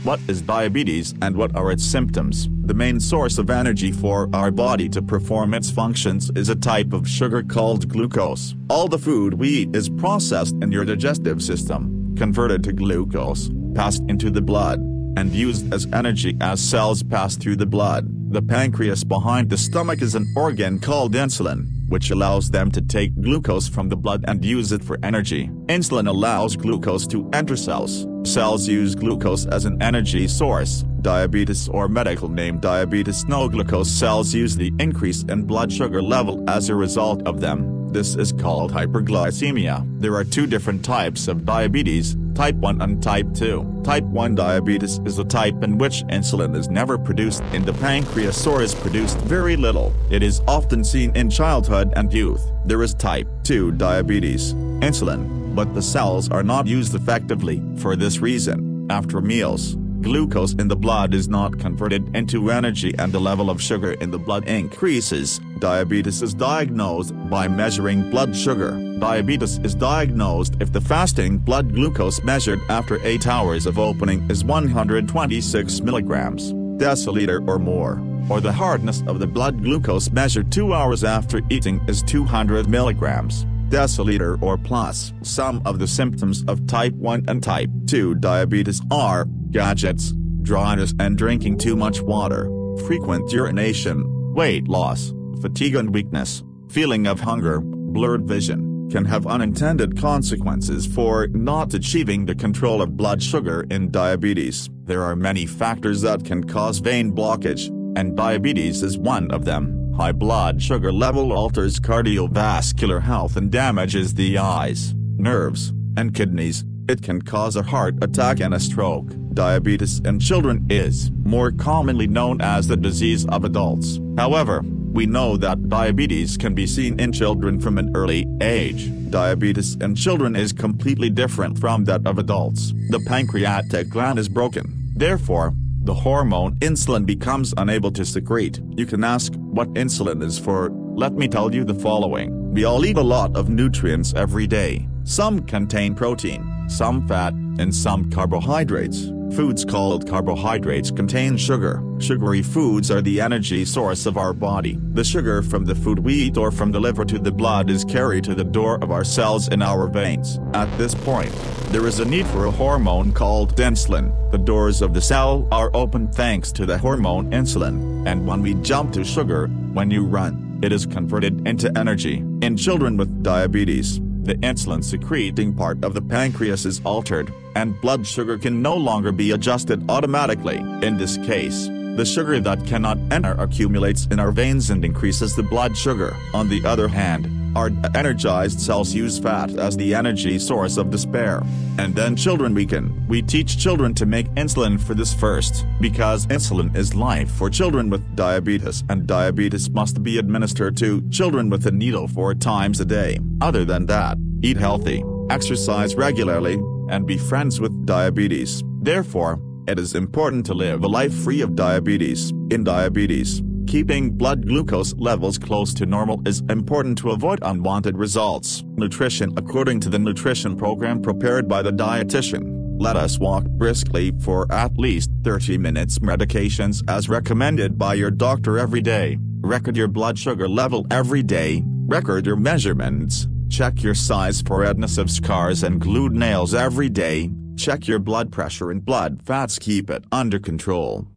What is diabetes and what are its symptoms? The main source of energy for our body to perform its functions is a type of sugar called glucose. All the food we eat is processed in your digestive system, converted to glucose, passed into the blood, and used as energy as cells pass through the blood. The pancreas behind the stomach is an organ called insulin, which allows them to take glucose from the blood and use it for energy. Insulin allows glucose to enter cells. Cells use glucose as an energy source. Diabetes, or medical name diabetes, no glucose cells use the increase in blood sugar level as a result of them. This is called hyperglycemia. There are two different types of diabetes, type 1 and type 2. Type 1 diabetes is a type in which insulin is never produced in the pancreas or is produced very little. It is often seen in childhood and youth. There is type 2 diabetes, insulin, but the cells are not used effectively. For this reason, after meals, glucose in the blood is not converted into energy and the level of sugar in the blood increases. Diabetes is diagnosed by measuring blood sugar. Diabetes is diagnosed if the fasting blood glucose measured after 8 hours of opening is 126 milligrams, deciliter or more, or the hardness of the blood glucose measured 2 hours after eating is 200 milligrams, deciliter or plus. Some of the symptoms of type 1 and type 2 diabetes are gadgets, dryness and drinking too much water, frequent urination, weight loss, fatigue and weakness, feeling of hunger, blurred vision, can have unintended consequences for not achieving the control of blood sugar in diabetes. There are many factors that can cause vein blockage, and diabetes is one of them. High blood sugar level alters cardiovascular health and damages the eyes, nerves, and kidneys. It can cause a heart attack and a stroke. Diabetes in children is more commonly known as the disease of adults. However, we know that diabetes can be seen in children from an early age. Diabetes in children is completely different from that of adults. The pancreatic gland is broken. Therefore, the hormone insulin becomes unable to secrete. You can ask what insulin is for. Let me tell you the following. We all eat a lot of nutrients every day. Some contain protein, some fat, and some carbohydrates. Foods called carbohydrates contain sugar. Sugary foods are the energy source of our body. The sugar from the food we eat or from the liver to the blood is carried to the door of our cells in our veins. At this point, there is a need for a hormone called insulin. The doors of the cell are open thanks to the hormone insulin, and when we jump to sugar, when you run, it is converted into energy. In children with diabetes, the insulin-secreting part of the pancreas is altered, and blood sugar can no longer be adjusted automatically. In this case, the sugar that cannot enter accumulates in our veins and increases the blood sugar. On the other hand, our energized cells use fat as the energy source of despair. And then children weaken. We teach children to make insulin for this first, because insulin is life for children with diabetes, and diabetes must be administered to children with a needle 4 times a day. Other than that, eat healthy, exercise regularly, and be friends with diabetes. Therefore, it is important to live a life free of diabetes. In diabetes, keeping blood glucose levels close to normal is important to avoid unwanted results. Nutrition. According to the nutrition program prepared by the dietitian, let us walk briskly for at least 30 minutes. Medications as recommended by your doctor every day. Record your blood sugar level every day. Record your measurements. Check your size for adhesive scars and glued nails every day. Check your blood pressure and blood fats. Keep it under control.